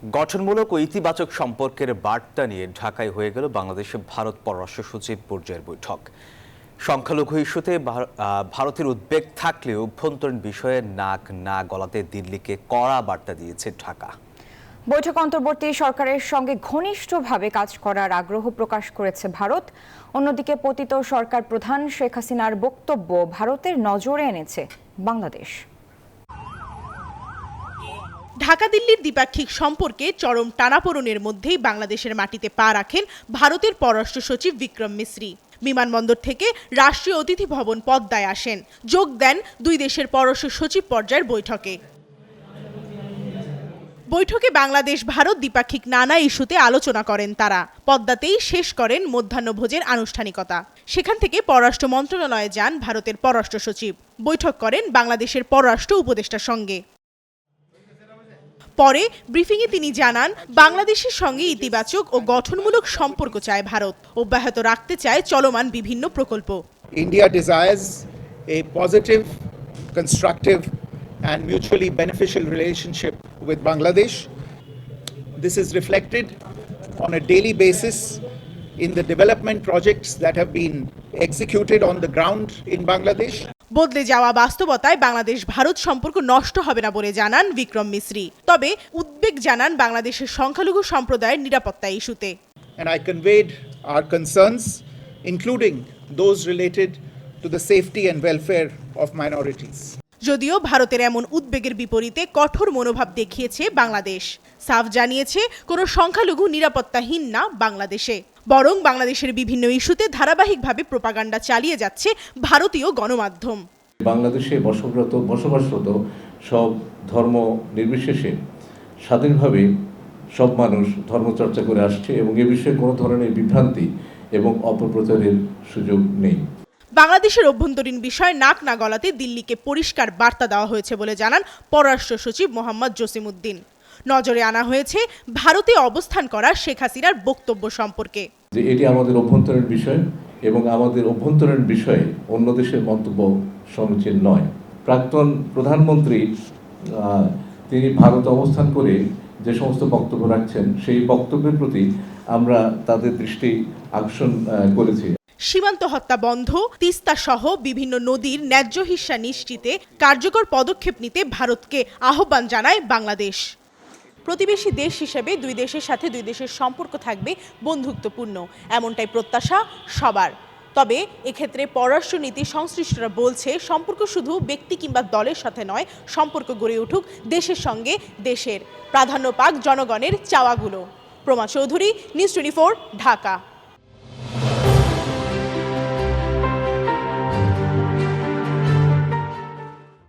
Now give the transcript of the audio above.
গঠনমূলক ও ইতিবাচক সম্পর্কের বার্তা নিয়ে ঢাকায় হয়ে গেল বাংলাদেশে ভারত পররাষ্ট্র সচিব পর্যায়ের বৈঠক। সংখ্যালঘু ইস্যুতে ভারতের উদ্বেগ থাকলেও অভ্যন্তরীণ বিষয়ে নাক না গলাতে দিল্লিকে কড়া বার্তা দিয়েছে ঢাকা। বৈঠক অন্তর্বর্তী সরকারের সঙ্গে ঘনিষ্ঠভাবে কাজ করার আগ্রহ প্রকাশ করেছে ভারত। অন্যদিকে পতিত সরকার প্রধান শেখ হাসিনার বক্তব্য ভারতের নজরে এনেছে বাংলাদেশ। ঢাকা দিল্লির দ্বিপাক্ষিক সম্পর্কে চরম টানাপোড়েনের মধ্যেই বাংলাদেশের মাটিতে পা রাখেন ভারতের পররাষ্ট্র সচিব বিক্রম মিসরি। বিমানবন্দর থেকে রাষ্ট্রীয় অতিথি ভবন পদ্মায় আসেন, যোগ দেন দুই দেশের পররাষ্ট্র সচিব পর্যায়ের বৈঠকে বাংলাদেশ ভারত দ্বিপাক্ষিক নানা ইস্যুতে আলোচনা করেন তারা। পদ্মাতেই শেষ করেন মধ্যাহ্নভোজের আনুষ্ঠানিকতা। সেখান থেকে পররাষ্ট্র মন্ত্রণালয়ে যান ভারতের পররাষ্ট্র সচিব, বৈঠক করেন বাংলাদেশের পররাষ্ট্র উপদেষ্টার সঙ্গে। পরে ব্রিফিংয়ে তিনি জানান, বাংলাদেশের সঙ্গে ইতিবাচক ও গঠনমূলক সম্পর্ক চায় ভারত, অব্যাহত রাখতে চায় চলমান বিভিন্ন প্রকল্প। India desires a positive, constructive and mutually beneficial relationship with Bangladesh. This is reflected on a daily basis in the development projects that have been executed on the ground in Bangladesh. বদলে যাওয়া বাস্তবতায় বাংলাদেশ ভারত সম্পর্ক নষ্ট হবে না বলে জানান বিক্রম মিসরি। তবে উদ্বেগ জানান বাংলাদেশের সংখ্যালঘু সম্প্রদায়ের নিরাপত্তা ইস্যুতে। And I conveyed our concerns, including those related to the safety and welfare of minorities. যদিও ভারতের এমন উদ্বেগের বিপরীতে কঠোর মনোভাব দেখিয়েছে বাংলাদেশ। সাফ জানিয়েছে, কোনো সংখ্যালঘু নিরাপত্তাহীন না বাংলাদেশে, বরং বাংলাদেশের বিভিন্ন ইস্যুতে ধারাবাহিকভাবে প্রোপাগান্ডা চালিয়ে যাচ্ছে ভারতীয় গণমাধ্যম। বাংলাদেশে বসবাসরত সব ধর্ম নির্বিশেষে স্বাধীনভাবে সব মানুষ ধর্মচর্চা করে আসছে এবং এ বিষয়ে কোনো ধরনের বিভ্রান্তি এবং অপপ্রচারের সুযোগ নেই। বাংলাদেশের অভ্যন্তরীণ বিষয় নাক না গলাতে দিল্লিকে পরিষ্কার বার্তা দেওয়া হয়েছে বলে জানান পররাষ্ট্র সচিব মোহাম্মদ জসিমউদ্দিন। নজরে আনা হয়েছে ভারতে অবস্থান করা শেখ হাসিনার বক্তব্য সম্পর্কে। যে এটি আমাদের অভ্যন্তরীণ বিষয় এবং আমাদের অভ্যন্তরীণ বিষয়ে অন্য দেশের মন্তব্য সমীচীন নয়। প্রাক্তন প্রধানমন্ত্রী তিনি ভারত অবস্থান করে যে সমস্ত বক্তব্য রাখছেন সেই বক্তব্যের প্রতি আমরা তাদের দৃষ্টি আকর্ষণ করেছি। সীমান্ত হত্যা বন্ধ, তিস্তা সহ বিভিন্ন নদীর ন্যায্য হিস্যা নিশ্চিতে কার্যকর পদক্ষেপ নিতে ভারতকে আহ্বান জানায় বাংলাদেশ। প্রতিবেশী দেশ হিসেবে দুই দেশের সাথে দুই দেশের সম্পর্ক থাকবে বন্ধুত্বপূর্ণ, এমনটাই প্রত্যাশা সবার। তবে এক্ষেত্রে পররাষ্ট্রনীতি সংশ্লিষ্টরা বলছে, সম্পর্ক শুধু ব্যক্তি কিংবা দলের সাথে নয়, সম্পর্ক গড়ে উঠুক দেশের সঙ্গে দেশের, প্রাধান্য পাক জনগণের চাওয়াগুলো। প্রমা চৌধুরী, নিউজ 24, ঢাকা।